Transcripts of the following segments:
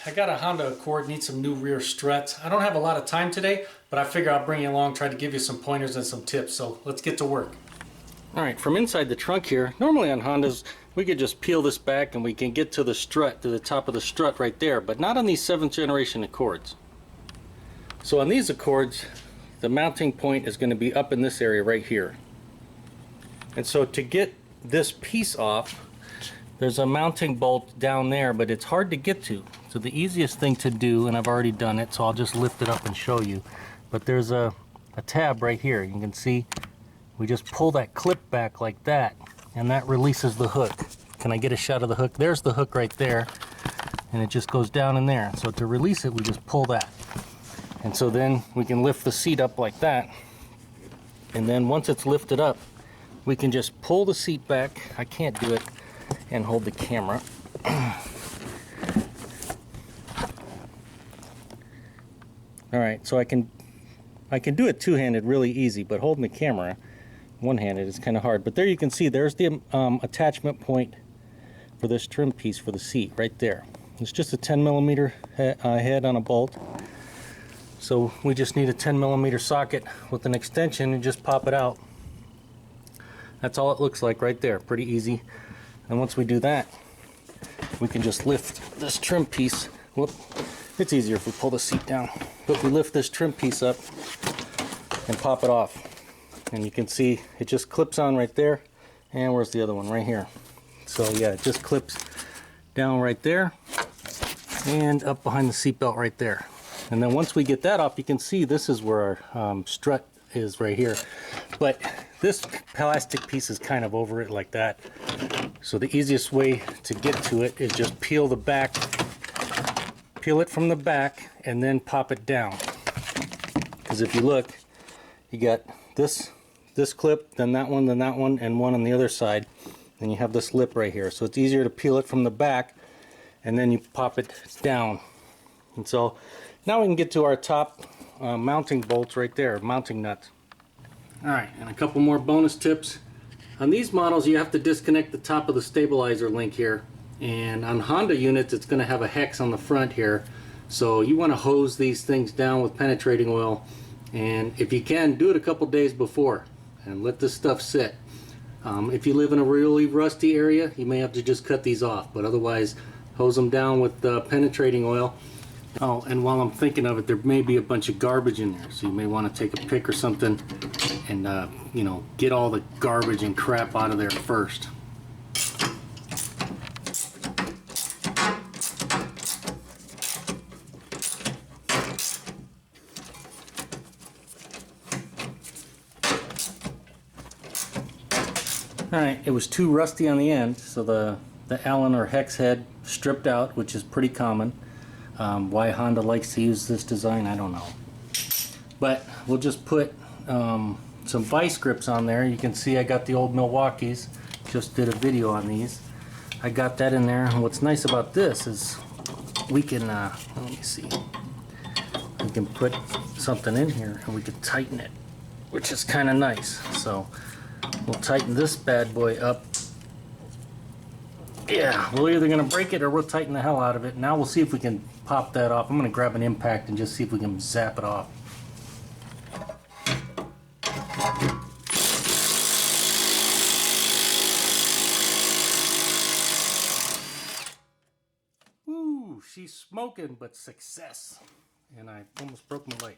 I got a Honda Accord, needs some new rear struts. I don't have a lot of time today, but I figure I'll bring you along, try to give you some pointers and some tips. So let's get to work. Alright, from inside the trunk here, normally on Hondas, we could just peel this back and we can get to the strut, to the top of the strut right there, but not on these 7th generation Accords. So on these Accords, the mounting point is going to be up in this area right here. And so to get this piece off, there's a mounting bolt down there, but it's hard to get to. So the easiest thing to do, and I've already done it, so I'll just lift it up and show you. But there's a tab right here. You can see we just pull that clip back like that, and that releases the hook. Can I get a shot of the hook? There's the hook right there, and it just goes down in there. So to release it, we just pull that. And so then we can lift the seat up like that. And then once it's lifted up, we can just pull the seat back. I can't do it and hold the camera. Alright, so I can do it two-handed really easy, but holding the camera one-handed is kind of hard. But there you can see there's the attachment point for this trim piece for the seat right there. It's just a 10mm head on a bolt. So we just need a 10mm socket with an extension and just pop it out. That's all it looks like right there. Pretty easy. And once we do that, we can just lift this trim piece. Whoop. It's easier if we pull the seat down. But we lift this trim piece up and pop it off. And you can see it just clips on right there. And where's the other one? Right here. So yeah, it just clips down right there and up behind the seatbelt right there. And then once we get that off, you can see this is where our strut is right here. But this plastic piece is kind of over it like that. So the easiest way to get to it is just peel the back, peel it from the back, and then pop it down. Because if you look, you got this clip, then that one, and one on the other side. Then you have this lip right here. So it's easier to peel it from the back, and then you pop it down. And so now we can get to our top mounting bolts right there, mounting nuts. Alright, and a couple more bonus tips. On these models, you have to disconnect the top of the stabilizer link here. And on Honda units, it's going to have a hex on the front here. So you want to hose these things down with penetrating oil. And if you can, do it a couple days before and let this stuff sit. If you live in a really rusty area, you may have to just cut these off. But otherwise, hose them down with penetrating oil. Oh, and while I'm thinking of it, there may be a bunch of garbage in there. So you may want to take a pick or something and you know, get all the garbage and crap out of there first. Alright, it was too rusty on the end, so the Allen or hex head stripped out, which is pretty common. Why Honda likes to use this design, I don't know. But we'll just put some vice grips on there. You can see I got the old Milwaukee's. Just did a video on these. I got that in there. And what's nice about this is we can, let me see. We can put something in here and we can tighten it, which is kind of nice. So we'll tighten this bad boy up. Yeah, we're either going to break it or we'll tighten the hell out of it. Now we'll see if we can pop that off. I'm going to grab an impact and just see if we can zap it off. Ooh, she's smoking, but success. And I almost broke my light.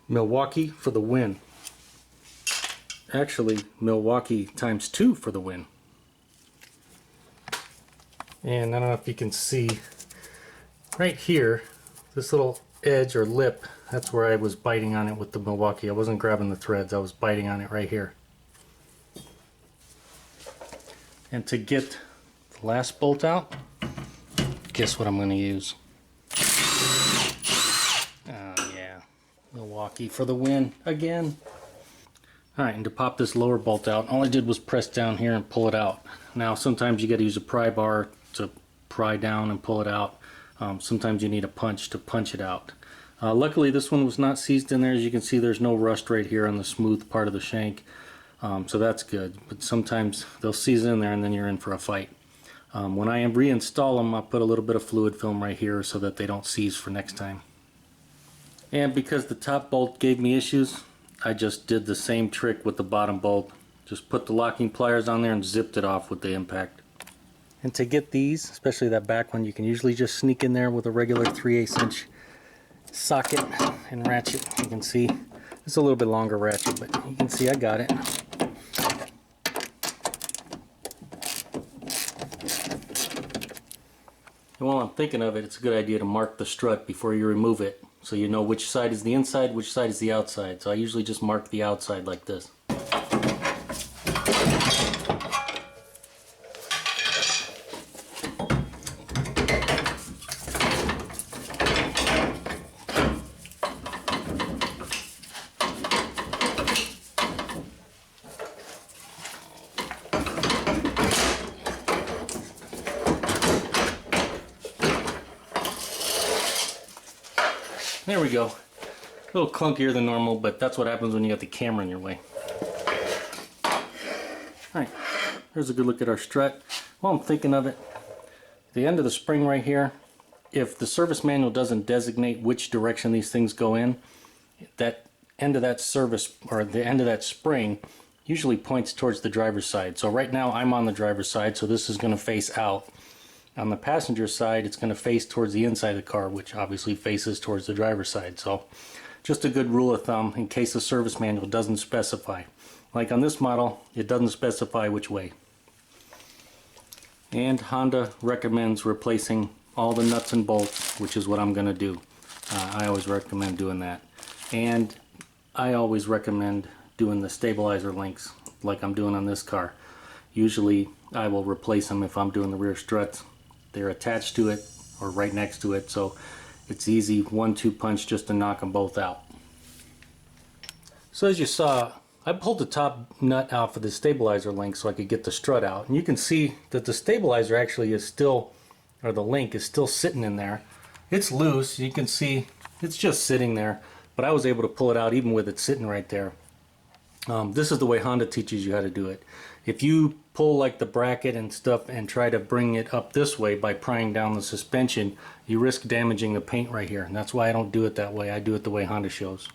Milwaukee for the win. Actually, Milwaukee times 2 for the win. And I don't know if you can see right here, this little edge or lip, that's where I was biting on it with the Milwaukee. I wasn't grabbing the threads, I was biting on it right here. And to get the last bolt out, guess what I'm going to use? Milwaukee for the win again. Alright, and to pop this lower bolt out, all I did was press down here and pull it out. Now sometimes you got to use a pry bar to pry down and pull it out. Sometimes you need a punch to punch it out. Luckily this one was not seized in there. As you can see, there's no rust right here on the smooth part of the shank. So that's good, but sometimes they'll seize in there and then you're in for a fight. When I reinstall them, I'll put a little bit of fluid film right here so that they don't seize for next time. And because the top bolt gave me issues, I just did the same trick with the bottom bolt. Just put the locking pliers on there and zipped it off with the impact. And to get these, especially that back one, you can usually just sneak in there with a regular 3/8 inch socket and ratchet. You can see it's a little bit longer ratchet, but you can see I got it. And while I'm thinking of it, it's a good idea to mark the strut before you remove it, so you know which side is the inside, which side is the outside. So I usually just mark the outside like this. There we go. A little clunkier than normal, but that's what happens when you got the camera in your way. Alright, here's a good look at our strut. While I'm thinking of it, the end of the spring right here, if the service manual doesn't designate which direction these things go in, that end of that service, or the end of that spring, usually points towards the driver's side. So right now I'm on the driver's side, so this is going to face out. On the passenger side, it's going to face towards the inside of the car, which obviously faces towards the driver's side. So just a good rule of thumb in case the service manual doesn't specify. Like on this model, it doesn't specify which way. And Honda recommends replacing all the nuts and bolts, which is what I'm going to do. I always recommend doing that. And I always recommend doing the stabilizer links like I'm doing on this car. Usually I will replace them if I'm doing the rear struts. They're attached to it or right next to it, so it's easy 1-2 punch just to knock them both out. So as you saw, I pulled the top nut out for the stabilizer link so I could get the strut out, and you can see that the stabilizer actually is still, or the link is still sitting in there. It's loose, you can see it's just sitting there, but I was able to pull it out even with it sitting right there. This is the way Honda teaches you how to do it. If you pull like the bracket and stuff and try to bring it up this way by prying down the suspension, you risk damaging the paint right here. And that's why I don't do it that way. I do it the way Honda shows.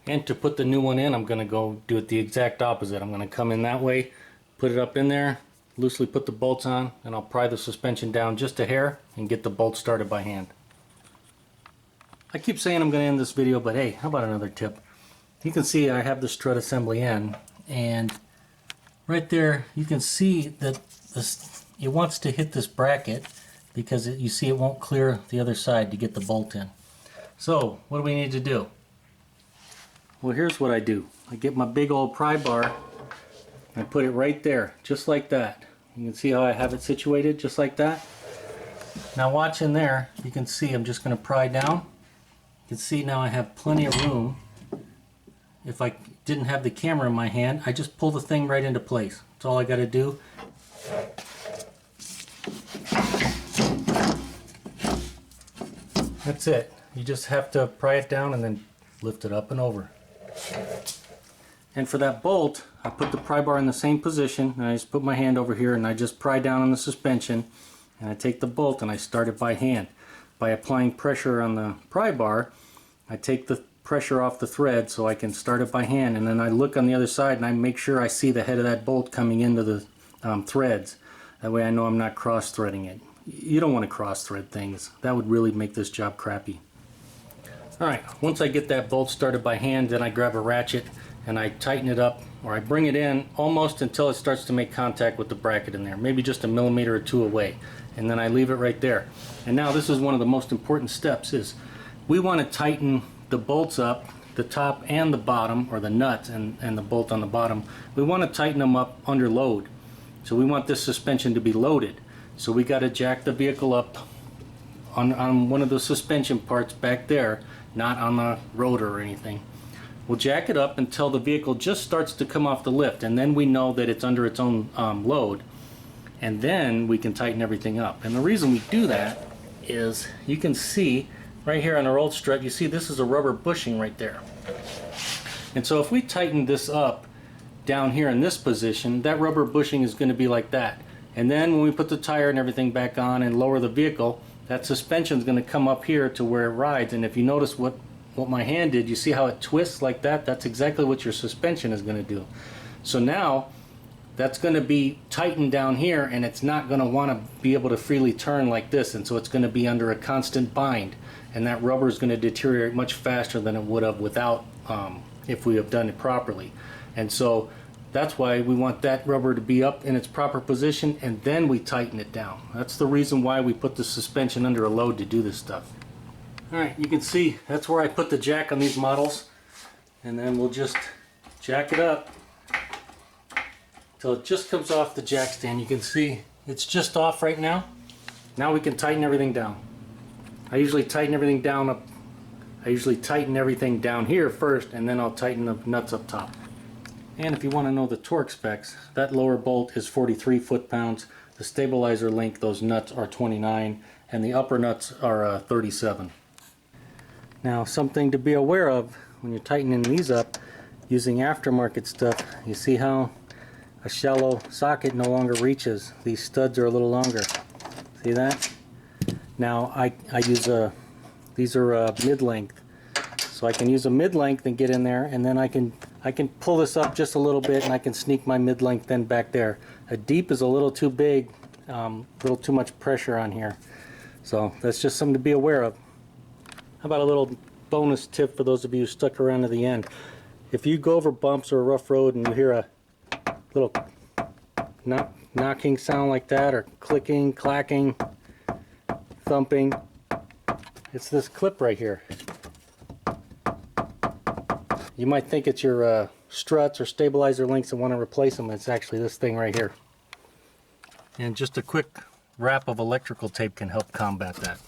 And to put the new one in, I'm going to go do it the exact opposite. I'm going to come in that way, put it up in there, loosely put the bolts on, and I'll pry the suspension down just a hair and get the bolts started by hand. I keep saying I'm going to end this video, but hey, how about another tip? You can see I have the strut assembly in, and right there you can see that it wants to hit this bracket because you see it won't clear the other side to get the bolt in. So what do we need to do? Well, here's what I do. I get my big old pry bar and I put it right there, just like that. You can see how I have it situated, just like that. Now watch in there, you can see I'm just going to pry down. You can see now I have plenty of room. If I didn't have the camera in my hand, I just pull the thing right into place. That's all I got to do. That's it. You just have to pry it down and then lift it up and over. And for that bolt, I put the pry bar in the same position, and I just put my hand over here and I just pry down on the suspension, and I take the bolt and I start it by hand. By applying pressure on the pry bar, I take the pressure off the thread so I can start it by hand, and then I look on the other side and I make sure I see the head of that bolt coming into the threads. That way I know I'm not cross-threading it. You don't want to cross-thread things. That would really make this job crappy. Alright, once I get that bolt started by hand, then I grab a ratchet and I tighten it up, or I bring it in almost until it starts to make contact with the bracket in there, maybe just a millimeter or two away, and then I leave it right there. And now this is one of the most important steps, is we want to tighten the bolts up, the top and the bottom, or the nut and the bolt on the bottom. We want to tighten them up under load. So we want this suspension to be loaded. So we got to jack the vehicle up on one of the suspension parts back there, not on the rotor or anything. We'll jack it up until the vehicle just starts to come off the lift, and then we know that it's under its own load, and then we can tighten everything up. And the reason we do that is, you can see right here on our old strut, you see this is a rubber bushing right there. And so if we tighten this up down here in this position, that rubber bushing is going to be like that. And then when we put the tire and everything back on and lower the vehicle, that suspension is going to come up here to where it rides. And if you notice what my hand did, you see how it twists like that? That's exactly what your suspension is going to do. So now that's going to be tightened down here, and it's not going to want to be able to freely turn like this, and so it's going to be under a constant bind, and that rubber is going to deteriorate much faster than it would have without, if we have done it properly. And so that's why we want that rubber to be up in its proper position, and then we tighten it down. That's the reason why we put the suspension under a load to do this stuff. Alright, you can see that's where I put the jack on these models, and then we'll just jack it up till it just comes off the jack stand. You can see it's just off right now. Now we can tighten everything down. I usually tighten everything down up. I usually tighten everything down here first, and then I'll tighten the nuts up top. And if you want to know the torque specs, that lower bolt is 43 foot-pounds. The stabilizer link, those nuts are 29, and the upper nuts are 37. Now, something to be aware of when you're tightening these up using aftermarket stuff, you see how a shallow socket no longer reaches. These studs are a little longer. See that? Now I use these are mid-length, so I can use a mid-length and get in there, and then I can pull this up just a little bit, and I can sneak my mid-length then back there. A deep is a little too big, a little too much pressure on here, so that's just something to be aware of. How about a little bonus tip for those of you who stuck around to the end? If you go over bumps or a rough road and you hear a little knocking sound like that, or clicking, clacking, thumping, it's this clip right here. You might think it's your struts or stabilizer links and want to replace them. It's actually this thing right here. And just a quick wrap of electrical tape can help combat that.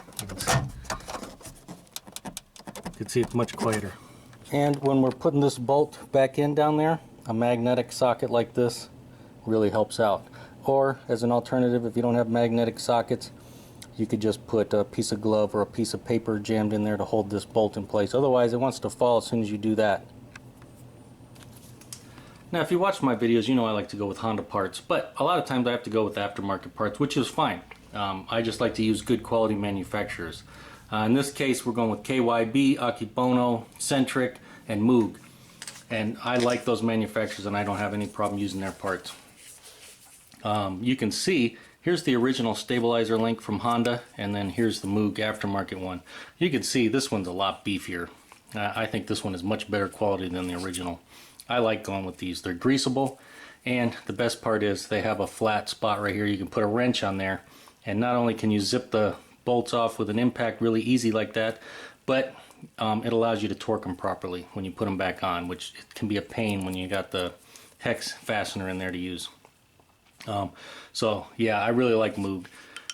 You can see it's much quieter. And when we're putting this bolt back in down there, a magnetic socket like this really helps out. Or as an alternative, if you don't have magnetic sockets, you could just put a piece of glove or a piece of paper jammed in there to hold this bolt in place. Otherwise it wants to fall as soon as you do that. Now if you watch my videos, you know I like to go with Honda parts, but a lot of times I have to go with aftermarket parts, which is fine. I just like to use good quality manufacturers. In this case we're going with KYB, Akebono, Centric, and Moog. And I like those manufacturers, and I don't have any problem using their parts. You can see, here's the original stabilizer link from Honda, and then here's the Moog aftermarket one. You can see this one's a lot beefier. I think this one is much better quality than the original. I like going with these. They're greasable, and the best part is they have a flat spot right here. You can put a wrench on there, and not only can you zip the bolts off with an impact really easy like that, but it allows you to torque them properly when you put them back on, which it can be a pain when you got the hex fastener in there to use. So yeah, I really like Moog.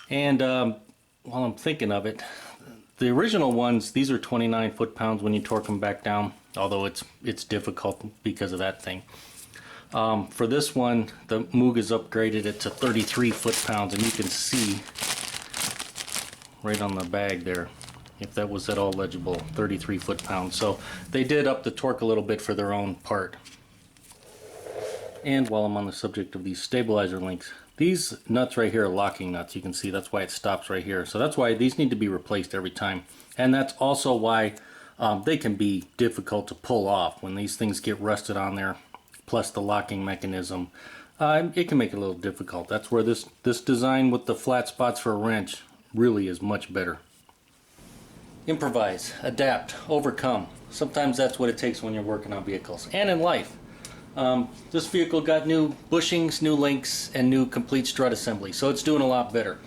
And while I'm thinking of it, the original ones, these are 29 foot-pounds when you torque them back down, although it's difficult because of that thing. For this one, the Moog has upgraded it to 33 foot-pounds, and you can see right on the bag there, if that was at all legible, 33 foot-pounds. So they did up the torque a little bit for their own part. And while I'm on the subject of these stabilizer links, these nuts right here are locking nuts. You can see that's why it stops right here. So that's why these need to be replaced every time. And that's also why they can be difficult to pull off when these things get rusted on there, plus the locking mechanism. It can make it a little difficult. That's where this design with the flat spots for a wrench really is much better. Improvise, adapt, overcome. Sometimes that's what it takes when you're working on vehicles and in life. This vehicle got new bushings, new links, and new complete strut assembly, so it's doing a lot better.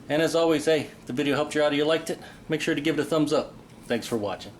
And as always, hey, if the video helped you out or you liked it, make sure to give it a thumbs up. Thanks for watching.